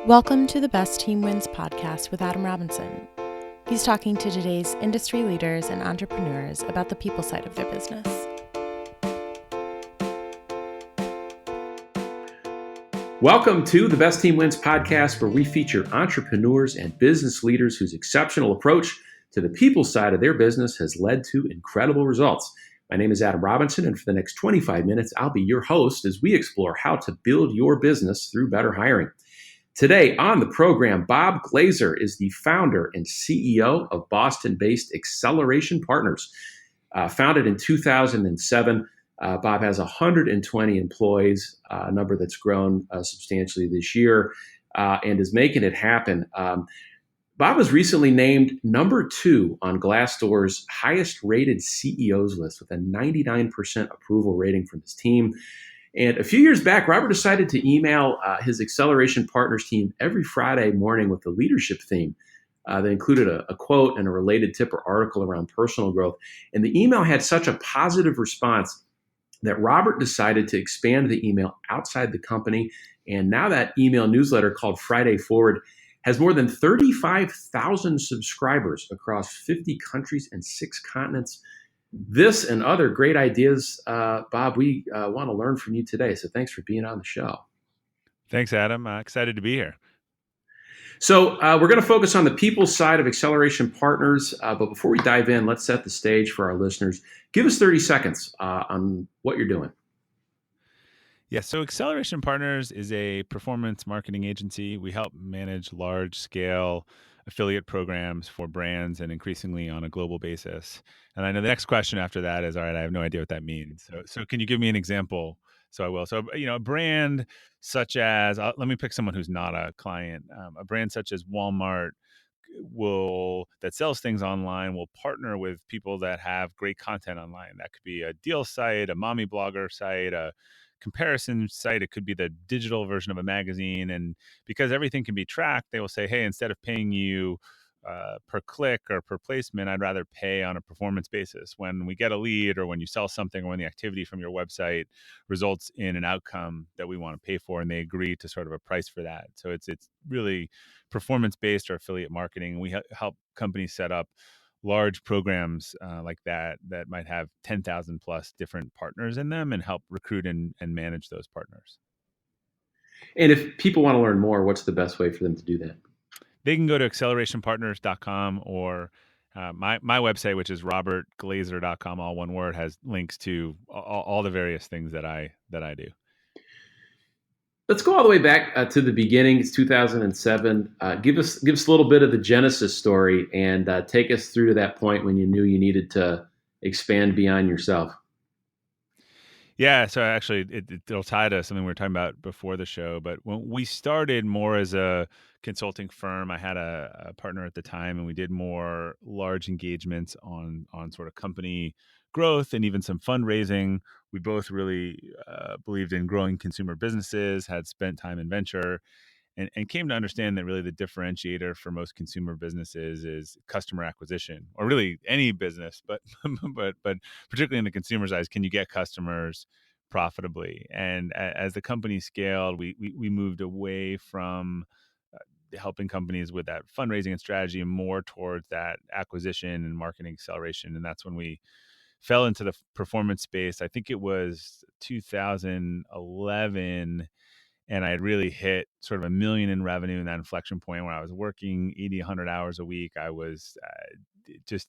Welcome to the Best Team Wins podcast with Adam Robinson. He's talking to today's industry leaders and entrepreneurs about the people side of their business. Welcome to the Best Team Wins podcast, where we feature entrepreneurs and business leaders whose exceptional approach to the people side of their business has led to incredible results. My name is Adam Robinson, and for the next 25 minutes, I'll be your host as we explore how to build your business through better hiring. Today on the program, Bob Glazer is the founder and CEO of Boston-based Acceleration Partners. Founded in 2007, Bob has 120 employees, a number that's grown substantially this year, and is making it happen. Bob was recently named number 2 on Glassdoor's highest rated CEOs list with a 99% approval rating from his team. And a few years back, Robert decided to email his Acceleration Partners team every Friday morning with a leadership theme. They included a quote and a related tip or article around personal growth. And the email had such a positive response that Robert decided to expand the email outside the company. And now that email newsletter, called Friday Forward, has more than 35,000 subscribers across 50 countries and 6 continents. This and other great ideas, Bob, we want to learn from you today. So thanks for being on the show. Thanks, Adam. Excited to be here. So we're going to focus on the people side of Acceleration Partners. But before we dive in, let's set the stage for our listeners. Give us 30 seconds on what you're doing. Yeah, so Acceleration Partners is a performance marketing agency. We help manage large-scale affiliate programs for brands and increasingly on a global basis. And I know the next question after that is, all right, I have no idea what that means. So can you give me an example? So I will. So, a brand such as, let me pick someone who's not a client. A brand such as Walmart that sells things online will partner with people that have great content online. That could be a deal site, a mommy blogger site, a comparison site. It could be the digital version of a magazine. And because everything can be tracked, they will say, hey, instead of paying you per click or per placement, I'd rather pay on a performance basis. When we get a lead, or when you sell something, or when the activity from your website results in an outcome that we want to pay for, and they agree to sort of a price for that. So it's really performance-based or affiliate marketing. We help companies set up large programs like that might have 10,000 plus different partners in them, and help recruit and manage those partners. And if people want to learn more, what's the best way for them to do that? They can go to accelerationpartners.com, or my website, which is robertglazer.com, all one word, has links to all the various things that I do. Let's go all the way back to the beginning. It's 2007. Give us a little bit of the genesis story, and take us through to that point when you knew you needed to expand beyond yourself. Yeah, so actually it'll tie to something we were talking about before the show. But when we started more as a consulting firm, I had a partner at the time, and we did more large engagements on sort of company growth and even some fundraising. We both really believed in growing consumer businesses, had spent time in venture, and came to understand that really the differentiator for most consumer businesses is customer acquisition, or really any business, but but particularly in the consumer's eyes, can you get customers profitably? And as the company scaled, we moved away from helping companies with that fundraising and strategy, and more towards that acquisition and marketing acceleration. And that's when we fell into the performance space. I think it was 2011. And I had really hit sort of $1 million in revenue in that inflection point where I was working 80, 100 hours a week. I was just,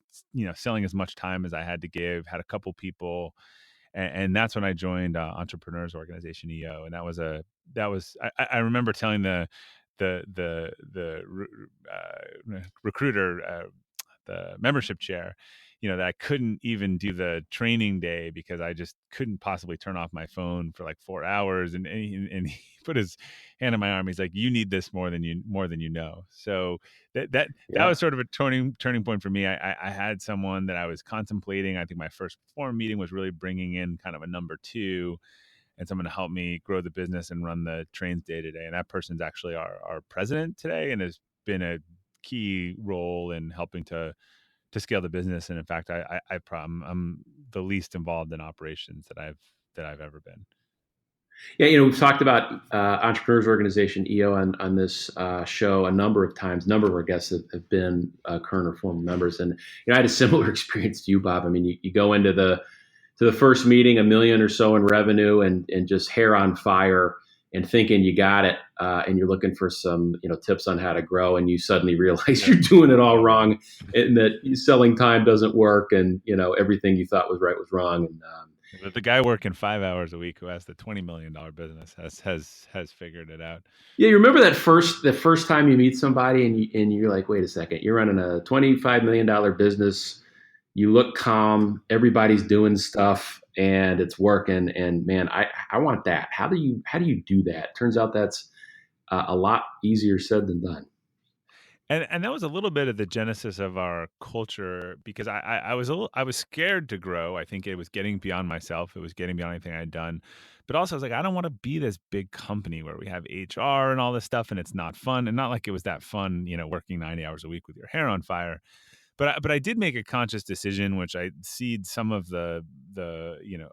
selling as much time as I had to give, had a couple people. And that's when I joined Entrepreneurs Organization EO. And I remember telling the recruiter, the membership chair, that I couldn't even do the training day because I just couldn't possibly turn off my phone for like 4 hours. And he put his hand on my arm. He's like, "You need this more than you know." So that was sort of a turning point for me. I had someone that I was contemplating. I think my first perform meeting was really bringing in kind of a number 2, and someone to help me grow the business and run the trains day to day. And that person's actually our president today, and has been a key role in helping to scale the business. And in fact, I'm the least involved in operations that I've ever been. Yeah, we've talked about Entrepreneurs Organization (EO) on this show a number of times. A number of our guests have been current or former members, and I had a similar experience to you, Bob. I mean, you go into the first meeting, $1 million or so in revenue, and just hair on fire, and thinking you got it, and you're looking for some tips on how to grow, and you suddenly realize you're doing it all wrong, and that selling time doesn't work, and everything you thought was right was wrong, and The guy working 5 hours a week who has the $20 million business has figured it out. yeah, you remember the first time you meet somebody and you're like, wait a second, you're running a $25 million business. You look calm. Everybody's doing stuff and it's working. And man, I want that. How do you do that? Turns out that's a lot easier said than done. And that was a little bit of the genesis of our culture because I was scared to grow. I think it was getting beyond myself. It was getting beyond anything I'd done. But also I was like, I don't want to be this big company where we have HR and all this stuff and it's not fun. And not like it was that fun, working 90 hours a week with your hair on fire. But I did make a conscious decision, which I seed some of the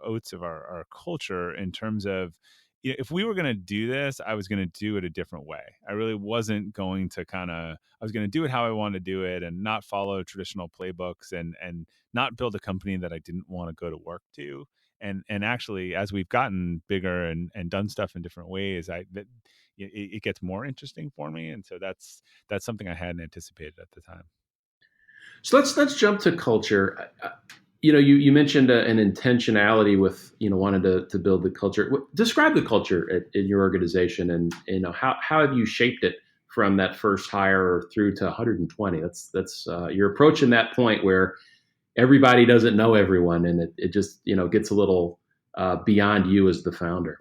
oats of our culture in terms of if we were going to do this, I was going to do it a different way. I really wasn't going to I was going to do it how I wanted to do it and not follow traditional playbooks and not build a company that I didn't want to go to work to. And actually, as we've gotten bigger and done stuff in different ways, it gets more interesting for me. And so that's something I hadn't anticipated at the time. So let's jump to culture. You mentioned an intentionality with wanting to build the culture. Describe the culture in your organization, and how have you shaped it from that first hire through to 120? That's you're approaching that point where everybody doesn't know everyone, and it just gets a little beyond you as the founder.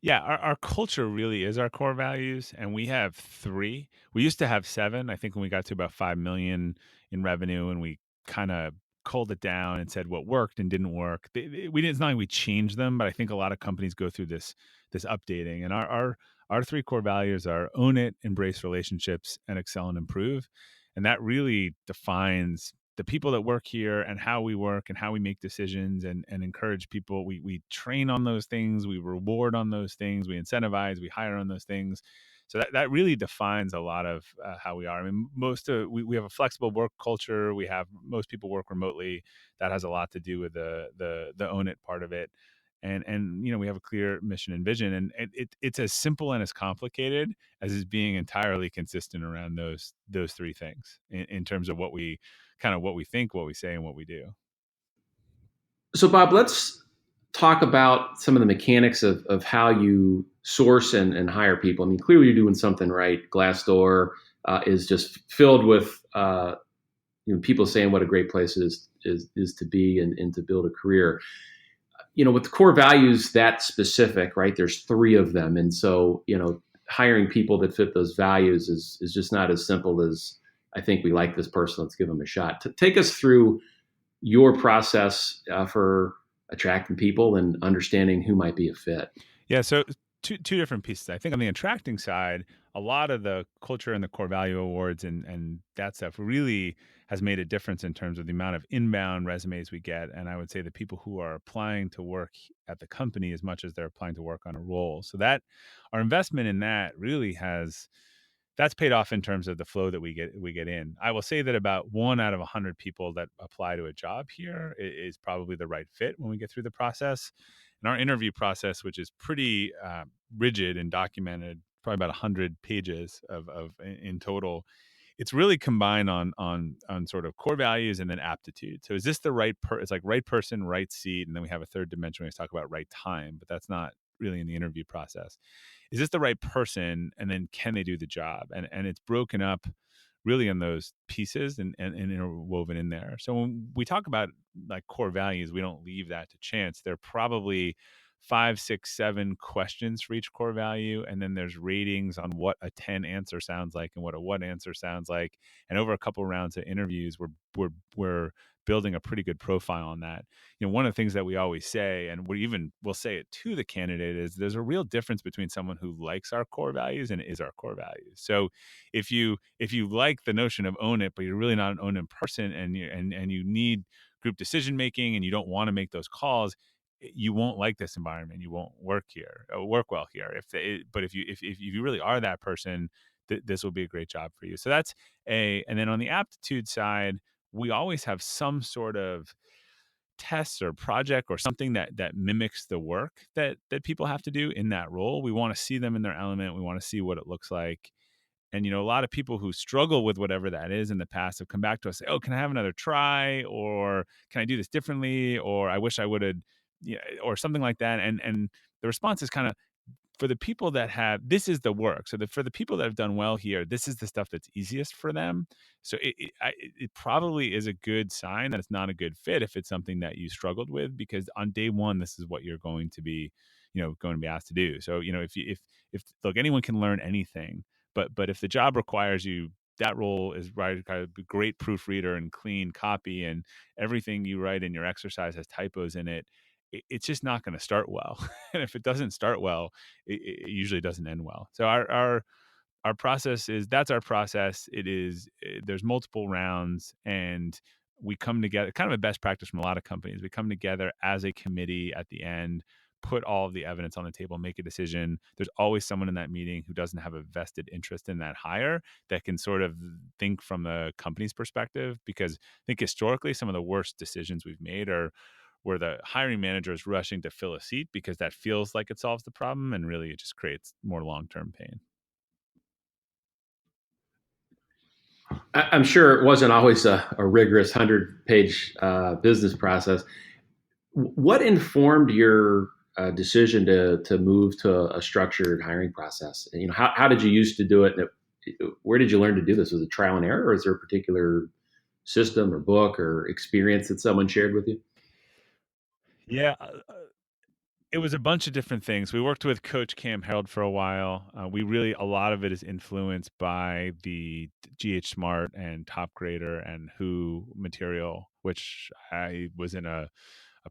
Yeah, our culture really is our core values, and we have three. We used to have seven. I think when we got to about 5 million in revenue, and we kind of culled it down and said what worked and didn't work. We didn't. It's not like we changed them, but I think a lot of companies go through this updating. And our three core values are own it, embrace relationships, and excel and improve. And that really defines the people that work here and how we work and how we make decisions and encourage people. We train on those things, we reward on those things, we incentivize, we hire on those things. So that really defines a lot of how we are. I mean, we have a flexible work culture. We have most people work remotely. That has a lot to do with the own it part of it. And we have a clear mission and vision, and it's as simple and as complicated as is being entirely consistent around those three things in terms of what we think, what we say, and what we do. So, Bob, let's talk about some of the mechanics of how you source and hire people. I mean, clearly you're doing something right. Glassdoor is just filled with people saying what a great place is to be and to build a career. With the core values that specific, right? There's three of them, and so hiring people that fit those values is just not as simple as I think we like this person. Let's give them a shot. Take us through your process for attracting people and understanding who might be a fit. Yeah, so two different pieces. I think on the attracting side, a lot of the culture and the core value awards and that stuff really has made a difference in terms of the amount of inbound resumes we get. And I would say the people who are applying to work at the company as much as they're applying to work on a role. So that our investment in that really that's paid off in terms of the flow that we get in. I will say that about 1 out of 100 people that apply to a job here is probably the right fit when we get through the process. And our interview process, which is pretty rigid and documented, probably about 100 pages of in total. It's really combined on sort of core values and then aptitude. So is this the right it's like right person, right seat, and then we have a third dimension where we talk about right time, but that's not really in the interview process. Is this the right person, and then can they do the job? And it's broken up really in those pieces and interwoven in there. So when we talk about like core values, we don't leave that to chance. There are probably 5, 6, 7 questions for each core value, and then there's ratings on what a 10 answer sounds like and what a 1 answer sounds like. And over a couple rounds of interviews, we're building a pretty good profile on that. One of the things that we always say, and we'll say it to the candidate, is there's a real difference between someone who likes our core values and is our core values. So if you like the notion of own it, but you're really not an own it person, and you need group decision making and you don't want to make those calls, you won't like this environment. You won't work well here. But if you really are that person, this will be a great job for you. So that's and then on the aptitude side, we always have some sort of test or project or something that mimics the work that people have to do in that role. We want to see them in their element. We want to see what it looks like. And a lot of people who struggle with whatever that is in the past have come back to us, say, "Oh, can I have another try? Or can I do this differently? Or I wish I would have, or something like that." And the response is kind of, for the people that have, this is the work. So for the people that have done well here, this is the stuff that's easiest for them. So it probably is a good sign that it's not a good fit if it's something that you struggled with, because on day one, this is what you're going to be, going to be asked to do. So, if look, anyone can learn anything, but if the job requires you, that role is right, kind of a great proofreader and clean copy, and everything you write in your exercise has typos in it. It's just not going to start well. And if it doesn't start well, it usually doesn't end well. So our process is, that's our process. It is, there's multiple rounds, and we come together, kind of a best practice from a lot of companies. We come together as a committee at the end, put all of the evidence on the table, make a decision. There's always someone in that meeting who doesn't have a vested interest in that hire, that can sort of think from the company's perspective, because I think historically some of the worst decisions we've made are where the hiring manager is rushing to fill a seat because that feels like it solves the problem, and really it just creates more long-term pain. I'm sure it wasn't always a rigorous 100-page business process. What informed your decision to move to a structured hiring process? And, how did you used to do it? And where did you learn to do this? Was it trial and error, or is there a particular system or book or experience that someone shared with you? Yeah, it was a bunch of different things. We worked with Coach Cam Harold for a while. A lot of it is influenced by the ghSMART and Top Grader and Who material, which I was in a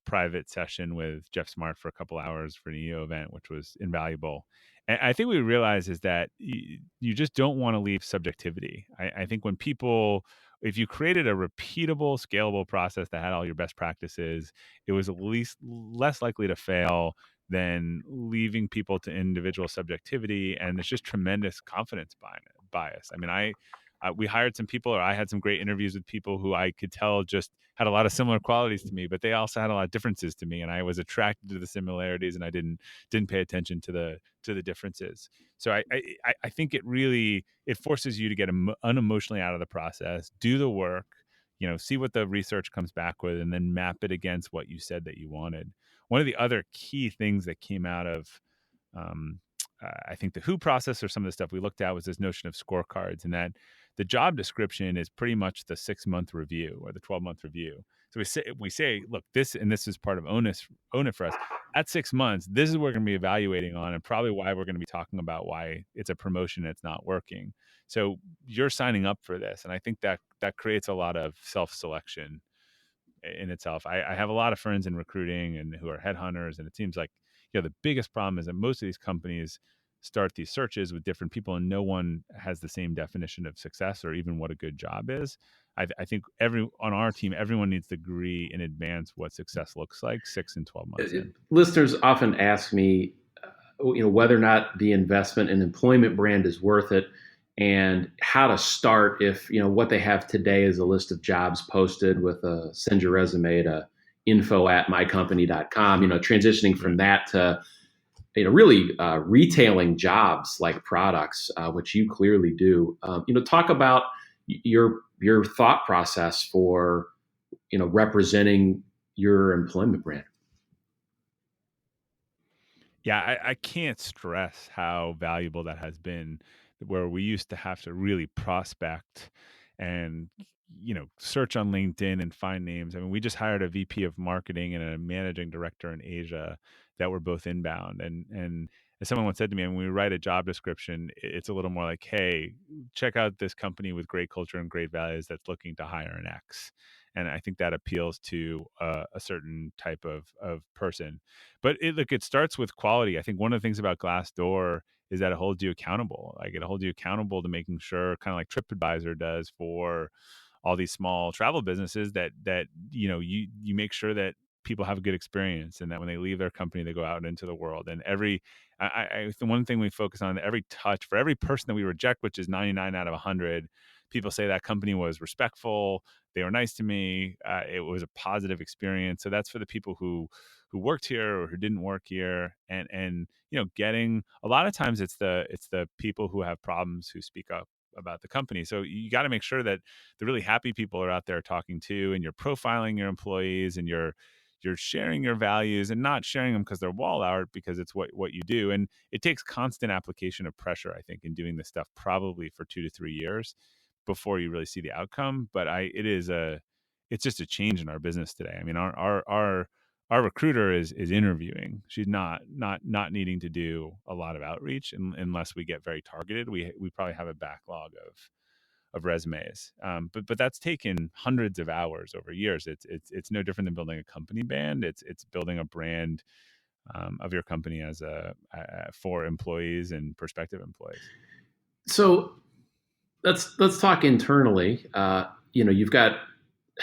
private session with Jeff Smart for a couple hours for an EO event, which was invaluable. And I think what we realize is that you just don't want to leave subjectivity. I think if you created a repeatable, scalable process that had all your best practices, it was at least less likely to fail than leaving people to individual subjectivity. And there's just tremendous confidence bias. I mean, we hired some people, or I had some great interviews with people who I could tell just had a lot of similar qualities to me, but they also had a lot of differences to me, and I was attracted to the similarities, and I didn't pay attention to the differences. So I think it forces you to get unemotionally out of the process, do the work, see what the research comes back with, and then map it against what you said that you wanted. One of the other key things that came out of um, I think the Who process, or some of the stuff we looked at, was this notion of scorecards, and that the job description is pretty much the 6-month review or the 12-month review. So we say, look, this is part of own it for us. At 6 months, this is what we're going to be evaluating on, and probably why we're going to be talking about why it's a promotion and it's not working. So you're signing up for this, and I think that creates a lot of self-selection in itself. I have a lot of friends in recruiting and who are headhunters, and it seems like the biggest problem is that most of these companies start these searches with different people, and no one has the same definition of success or even what a good job is. I think on our team, everyone needs to agree in advance what success looks like 6 and 12 months in. Listeners often ask me, whether or not the investment in employment brand is worth it, and how to start if what they have today is a list of jobs posted with a send your resume to info@mycompany.com. Transitioning from that to really retailing jobs like products, which you clearly do. Talk about your thought process for representing your employment brand. Yeah, I can't stress how valuable that has been, where we used to have to really prospect and search on LinkedIn and find names. I mean, we just hired a VP of marketing and a managing director in Asia that were both inbound. And as someone once said to me, when we write a job description, it's a little more like, hey, check out this company with great culture and great values that's looking to hire an X. And I think that appeals to a certain type of person. But it starts with quality. I think one of the things about Glassdoor is that it holds you accountable. Like, it holds you accountable to making sure, kind of like TripAdvisor does for all these small travel businesses, that you make sure that people have a good experience, and that when they leave their company, they go out into the world. And the one thing we focus on, every touch for every person that we reject, which is 99 out of 100, people say that company was respectful, they were nice to me, it was a positive experience. So that's for the people who worked here or who didn't work here. And getting, a lot of times it's the people who have problems who speak up about the company. So you got to make sure that the really happy people are out there talking to, and you're profiling your employees, and you're sharing your values, and not sharing them because they're wall art, because it's what you do. And it takes constant application of pressure, I think, in doing this stuff, probably for 2 to 3 years before you really see the outcome. But it's just a change in our business today. I mean, our recruiter is interviewing. She's not needing to do a lot of outreach, unless we get very targeted. We probably have a backlog of resumes, but that's taken hundreds of hours over years. It's no different than building a company brand. It's building a brand of your company as for employees and prospective employees. So let's talk internally. You've got.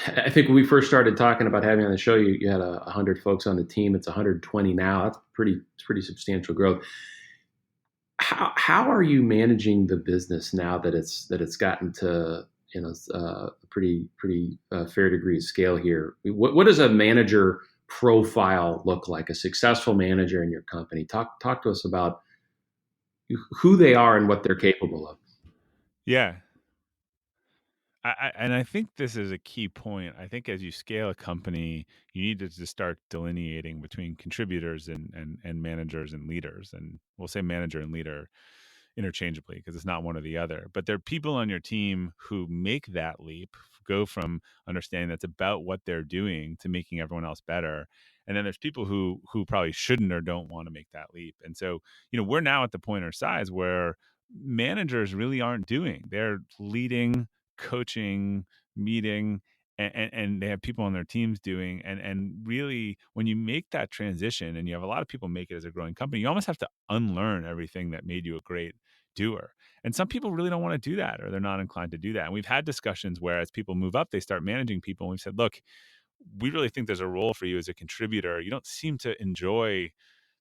I think when we first started talking about having on the show, you had 100 folks on the team. It's 120 now. That's pretty substantial growth. How are you managing the business now that it's gotten to a pretty fair degree of scale here? What does a manager profile look like? A successful manager in your company? Talk to us about who they are and what they're capable of. Yeah. And I think this is a key point. I think as you scale a company, you need to just start delineating between contributors and managers and leaders. And we'll say manager and leader interchangeably, because it's not one or the other. But there are people on your team who make that leap, go from understanding that's about what they're doing to making everyone else better. And then there's people who probably shouldn't or don't want to make that leap. And so, we're now at the point or size where managers really aren't doing. They're leading, coaching, meeting, and they have people on their teams doing. And really, when you make that transition, and you have a lot of people make it as a growing company, you almost have to unlearn everything that made you a great doer. And some people really don't want to do that, or they're not inclined to do that. And we've had discussions where, as people move up, they start managing people, and we've said, look, we really think there's a role for you as a contributor. You don't seem to enjoy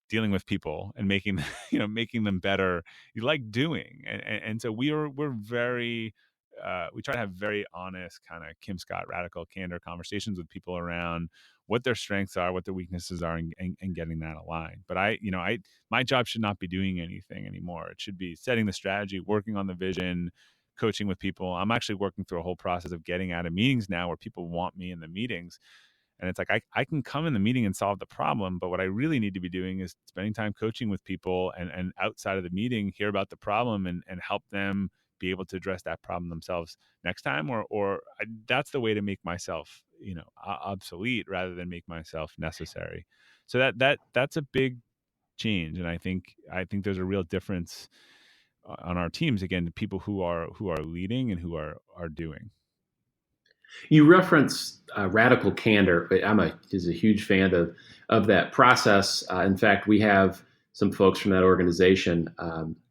dealing with people and making making them better. You like doing. And so we're very we try to have very honest, kind of Kim Scott radical candor conversations with people around what their strengths are, what their weaknesses are, and getting that aligned. But my job should not be doing anything anymore. It should be setting the strategy, working on the vision, coaching with people. I'm actually working through a whole process of getting out of meetings now where people want me in the meetings. And it's like, I can come in the meeting and solve the problem, but what I really need to be doing is spending time coaching with people, and outside of the meeting, hear about the problem, and help them be able to address that problem themselves next time. That's the way to make myself, obsolete, rather than make myself necessary. So that's a big change. And I think there's a real difference on our teams, again, to people who are leading and who are doing. You reference radical candor. I'm a huge fan of that process. In fact, we have some folks from that organization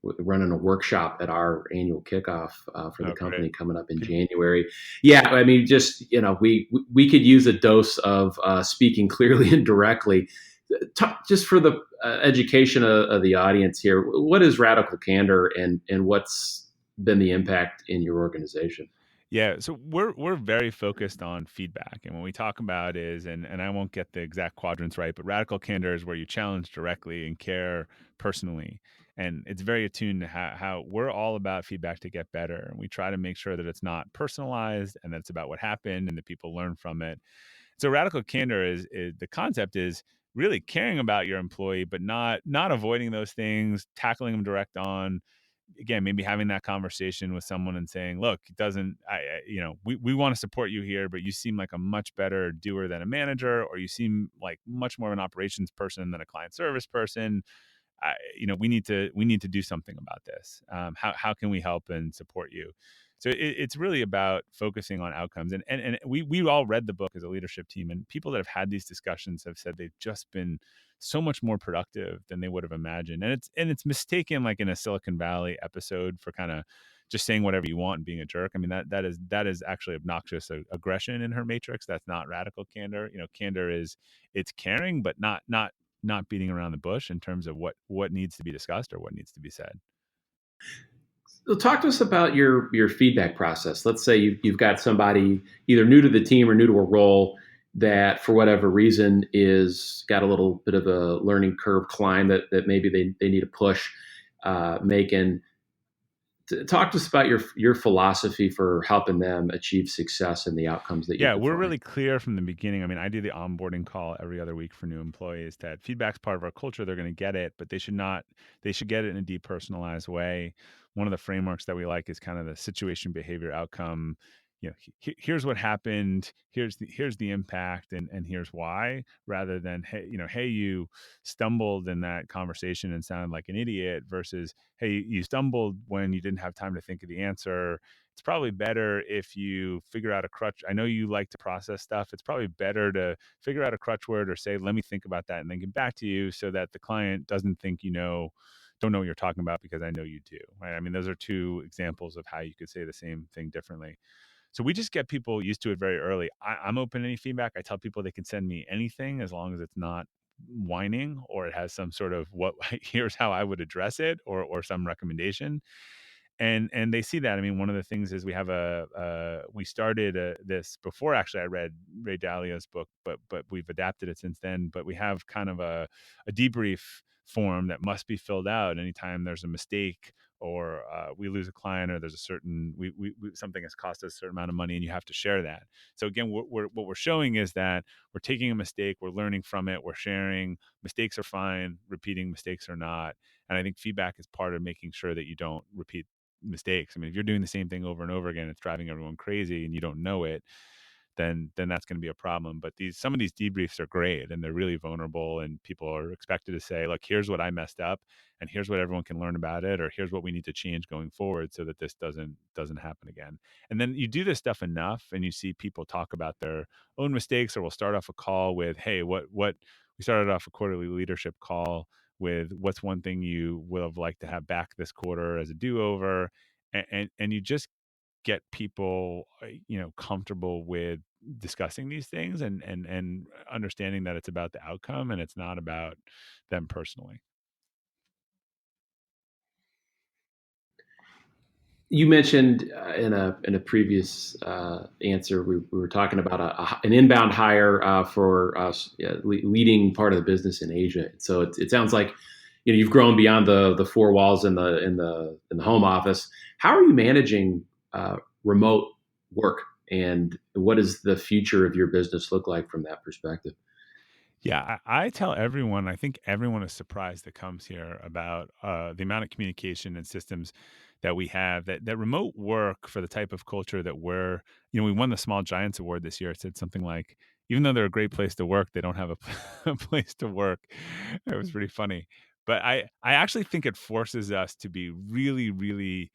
running a workshop at our annual kickoff for the company Great. coming up in January. Yeah, I mean, just we could use a dose of speaking clearly and directly. Just for the education of the audience here, what is radical candor, and what's been the impact in your organization? Yeah, so we're very focused on feedback, and what we talk about is, and I won't get the exact quadrants right, but radical candor is where you challenge directly and care personally, and it's very attuned to how we're all about feedback to get better, and we try to make sure that it's not personalized, and that it's about what happened and that people learn from it. So radical candor is the concept is really caring about your employee, but not avoiding those things, tackling them direct on. Again, maybe having that conversation with someone and saying, look, it doesn't, we want to support you here, but you seem like a much better doer than a manager, or you seem like much more of an operations person than a client service person. We need to do something about this. How can we help and support you? So it's really about focusing on outcomes. And we all read the book as a leadership team, and people that have had these discussions have said they've just been so much more productive than they would have imagined. And it's mistaken, like in a Silicon Valley episode, for kind of just saying whatever you want and being a jerk. I mean, that is actually obnoxious aggression in her matrix. That's not radical candor. Candor is, it's caring, but not beating around the bush in terms of what needs to be discussed or what needs to be said. So talk to us about your feedback process. Let's say you've got somebody either new to the team or new to a role that, for whatever reason, is got a little bit of a learning curve climb that maybe they need to push, making. Talk to us about your philosophy for helping them achieve success and the outcomes that you've Yeah, we're defined. really clear from the beginning. I mean, I do the onboarding call every other week for new employees that feedback's part of our culture. They're going to get it, but they should get it in a depersonalized way. One of the frameworks that we like is kind of the situation, behavior, outcome. Here's what happened. Here's the impact, and here's why. Rather than, hey, you stumbled in that conversation and sounded like an idiot, versus, hey, you stumbled when you didn't have time to think of the answer. It's probably better if you figure out a crutch. I know you like to process stuff. It's probably better to figure out a crutch word or say, let me think about that and then get back to you, so that the client doesn't think don't know what you're talking about, because I know you do. Right? I mean, those are two examples of how you could say the same thing differently. So we just get people used to it very early. I'm open to any feedback. I tell people they can send me anything as long as it's not whining or it has some sort of here's how I would address it, or some recommendation. And they see that. I mean, one of the things is we started this before, actually I read Ray Dalio's book, but we've adapted it since then. But we have kind of a debrief form that must be filled out anytime there's a mistake, or we lose a client, or there's a certain something has cost us a certain amount of money, and you have to share that. So again, what we're showing is that we're taking a mistake, we're learning from it, we're sharing. Mistakes are fine, repeating mistakes are not. And I think feedback is part of making sure that you don't repeat mistakes. I mean, if you're doing the same thing over and over again, it's driving everyone crazy and you don't know it, then that's going to be a problem. But some of these debriefs are great, and they're really vulnerable, and people are expected to say, look, here's what I messed up, and here's what everyone can learn about it, or here's what we need to change going forward so that this doesn't happen again. And then you do this stuff enough and you see people talk about their own mistakes, or we'll start off a call with, hey, what we started off a quarterly leadership call with, what's one thing you would have liked to have back this quarter as a do-over. And you just get people comfortable with discussing these things, and understanding that it's about the outcome and it's not about them personally. You mentioned in a previous answer, we were talking about an inbound hire for leading part of the business in Asia. So it sounds like you've grown beyond the four walls in the home office. How are you managing remote work, and what does the future of your business look like from that perspective? Yeah, I tell everyone, I think everyone is surprised that comes here about the amount of communication and systems that we have, that remote work for the type of culture that we won the Small Giants Award this year. It said something like, even though they're a great place to work, they don't have a place to work. It was pretty funny. But I actually think it forces us to be really, really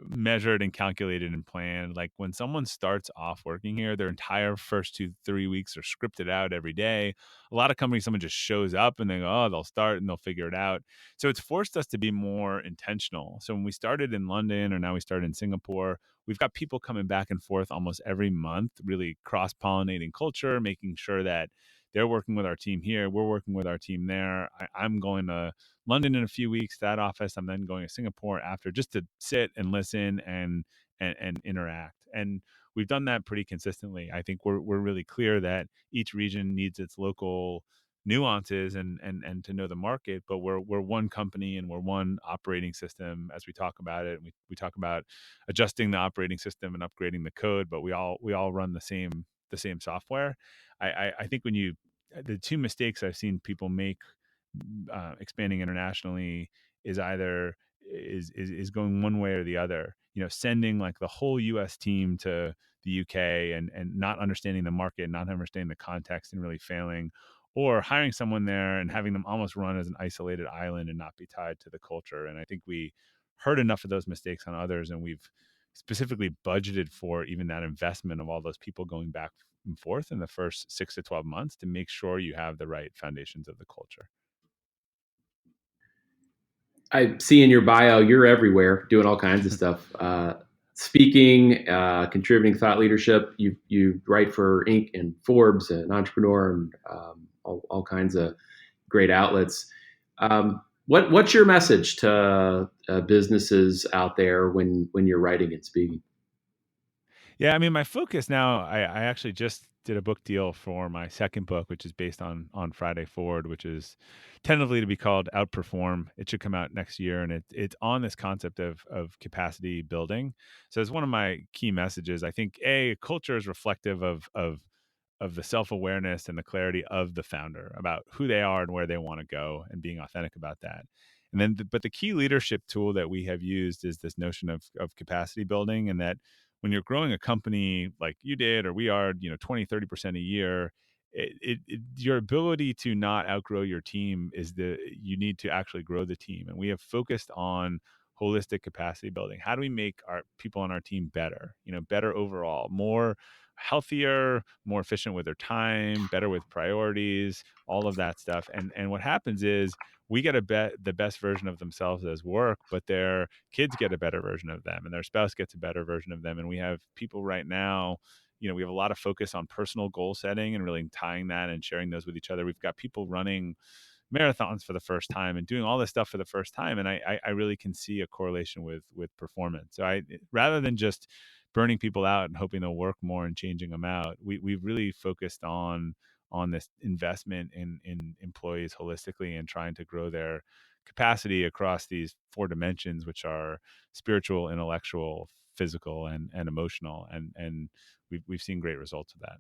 measured and calculated and planned. Like when someone starts off working here, their entire first 2-3 weeks are scripted out every day. A lot of companies, someone just shows up and they go, oh, they'll start and they'll figure it out. So it's forced us to be more intentional. So when we started in London, or now we started in Singapore, we've got people coming back and forth almost every month, really cross-pollinating culture, making sure that they're working with our team here, we're working with our team there. I'm going to London in a few weeks, that office. I'm then going to Singapore after, just to sit and listen and interact. And we've done that pretty consistently. I think we're really clear that each region needs its local nuances and to know the market, but we're one company and we're one operating system as we talk about it. And we talk about adjusting the operating system and upgrading the code, but we all run the same software. I think the two mistakes I've seen people make expanding internationally is either is going one way or the other. Sending like the whole U.S. team to the U.K. and not understanding the market, not understanding the context, and really failing, or hiring someone there and having them almost run as an isolated island and not be tied to the culture. And I think we heard enough of those mistakes on others, and we've specifically budgeted for even that investment of all those people going back and forth in the first 6 to 12 months to make sure you have the right foundations of the culture. I see in your bio, you're everywhere doing all kinds of stuff. Speaking, contributing thought leadership. You write for Inc. and Forbes and Entrepreneur and all kinds of great outlets. What's your message to businesses out there when you're writing and speaking? Yeah, I mean, my focus now, I actually just did a book deal for my second book, which is based on Friday Forward, which is tentatively to be called Outperform. It should come out next year, and it's on this concept of capacity building. So it's one of my key messages. I think culture is reflective of the self-awareness and the clarity of the founder about who they are and where they want to go and being authentic about that. And then but the key leadership tool that we have used is this notion of capacity building, and that when you're growing a company like you did or we are, 20-30% a year, your ability to not outgrow your team is you need to actually grow the team. And we have focused on holistic capacity building. How do we make our people on our team better, better overall, more healthier, more efficient with their time, better with priorities, all of that stuff. And what happens is we get the best version of themselves as work, but their kids get a better version of them and their spouse gets a better version of them. And we have people right now, we have a lot of focus on personal goal setting and really tying that and sharing those with each other. We've got people running marathons for the first time and doing all this stuff for the first time, and I really can see a correlation with performance. So rather than just burning people out and hoping they'll work more and changing them out, we've really focused on this investment in employees holistically and trying to grow their capacity across these four dimensions, which are spiritual, intellectual, physical, and emotional. And we've seen great results of that.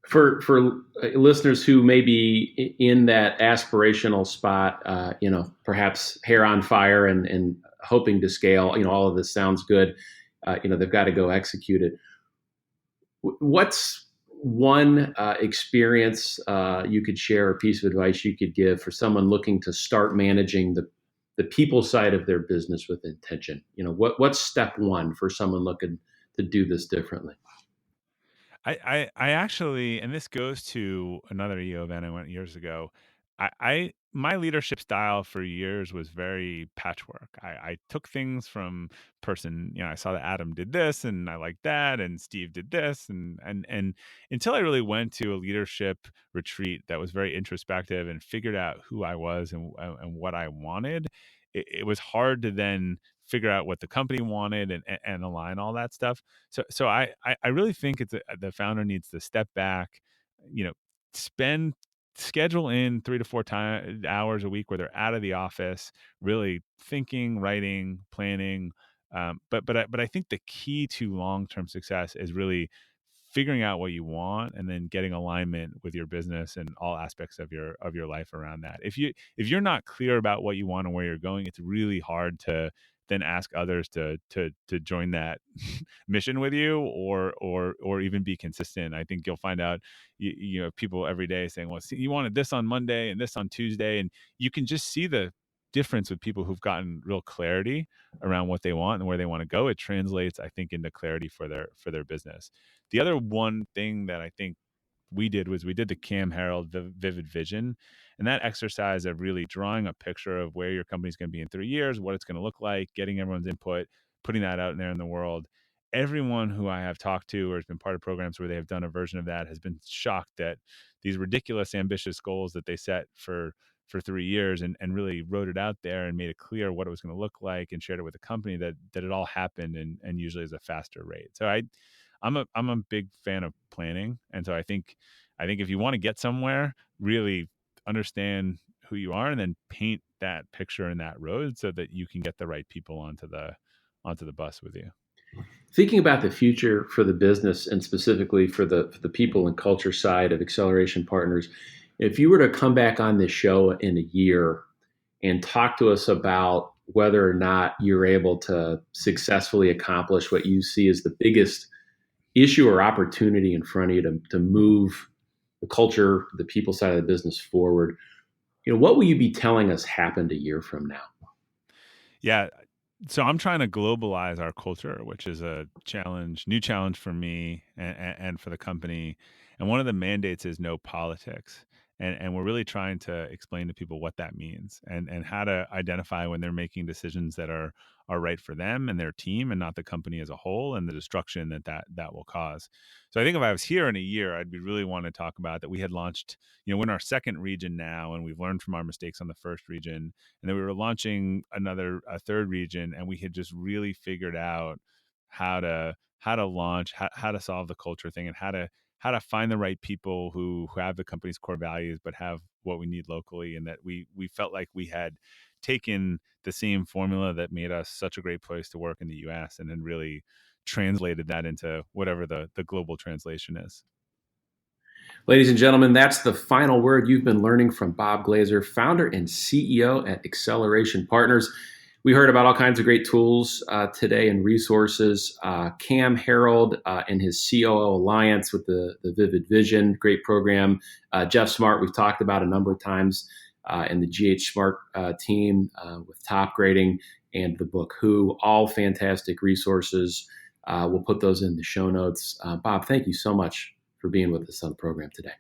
For listeners who may be in that aspirational spot, perhaps hair on fire and hoping to scale, all of this sounds good. They've got to go execute it. What's one experience you could share, a piece of advice you could give for someone looking to start managing the people side of their business with intention? What's step one for someone looking to do this differently? I actually, and this goes to another EO event I went years ago. My leadership style for years was very patchwork. I took things from person, I saw that Adam did this and I like that, and Steve did this, and until I really went to a leadership retreat that was very introspective and figured out who I was and what I wanted, it was hard to then figure out what the company wanted and align all that stuff. So I really think the founder needs to step back, you know, spend schedule in 3 to 4 hours a week where they're out of the office, really thinking, writing, planning. But I think the key to long term success is really figuring out what you want and then getting alignment with your business and all aspects of your life around that. If you're not clear about what you want and where you're going, it's really hard to then ask others to join that mission with you, or even be consistent. I think you'll find out you know people every day saying, well, see, you wanted this on Monday and this on Tuesday, and you can just see the difference with people who've gotten real clarity around what they want and where they want to go. It translates, I think, into clarity for their business. The other one thing that I think we did the Cam Harold Vivid Vision, and that exercise of really drawing a picture of where your company's going to be in 3 years, what it's going to look like, getting everyone's input, putting that out there in the world. Everyone who I have talked to or has been part of programs where they have done a version of that has been shocked that these ridiculous ambitious goals that they set for 3 years and really wrote it out there and made it clear what it was going to look like and shared it with the company, that it all happened and usually is a faster rate. So I'm a big fan of planning, and so I think if you want to get somewhere, really understand who you are and then paint that picture in that road so that you can get the right people onto the bus with you. Thinking about the future for the business and specifically for the people and culture side of Acceleration Partners, if you were to come back on this show in a year and talk to us about whether or not you're able to successfully accomplish what you see as the biggest issue or opportunity in front of you to move the culture, the people side of the business forward, what will you be telling us happened a year from now? Yeah. So I'm trying to globalize our culture, which is a new challenge for me and for the company. And one of the mandates is no politics. And we're really trying to explain to people what that means and how to identify when they're making decisions that are right for them and their team and not the company as a whole, and the destruction that will cause. So I think if I was here in a year, I'd be really want to talk about that we had launched, we're in our second region now, and we've learned from our mistakes on the first region, and then we were launching a third region, and we had just really figured out how to launch, how to solve the culture thing, and how to find the right people who have the company's core values but have what we need locally, and that we felt like we had taken the same formula that made us such a great place to work in the US and then really translated that into whatever the global translation is. Ladies and gentlemen, that's the final word you've been learning from Bob Glazer, founder and CEO at Acceleration Partners. We heard about all kinds of great tools today and resources. Cam Harold and his COO Alliance with the Vivid Vision, great program. ghSMART, we've talked about a number of times, and the ghSMART team with top grading, and the book Who, all fantastic resources. We'll put those in the show notes. Bob, thank you so much for being with us on the program today.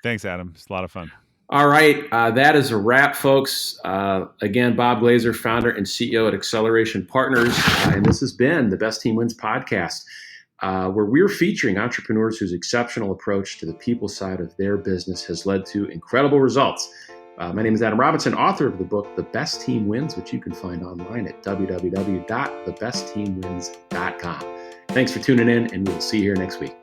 Thanks, Adam. It's a lot of fun. All right. That is a wrap, folks. Again, Bob Glazer, founder and CEO at Acceleration Partners. And this has been the Best Team Wins podcast, where we're featuring entrepreneurs whose exceptional approach to the people side of their business has led to incredible results. My name is Adam Robinson, author of the book, The Best Team Wins, which you can find online at www.thebestteamwins.com. Thanks for tuning in, and we'll see you here next week.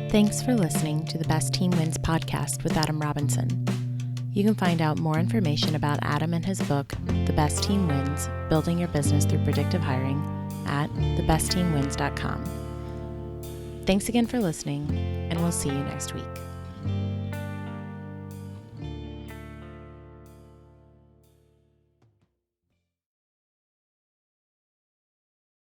Thanks for listening to the Best Team Wins podcast with Adam Robinson. You can find out more information about Adam and his book, The Best Team Wins, Building Your Business Through Predictive Hiring, at thebestteamwins.com. Thanks again for listening, and we'll see you next week.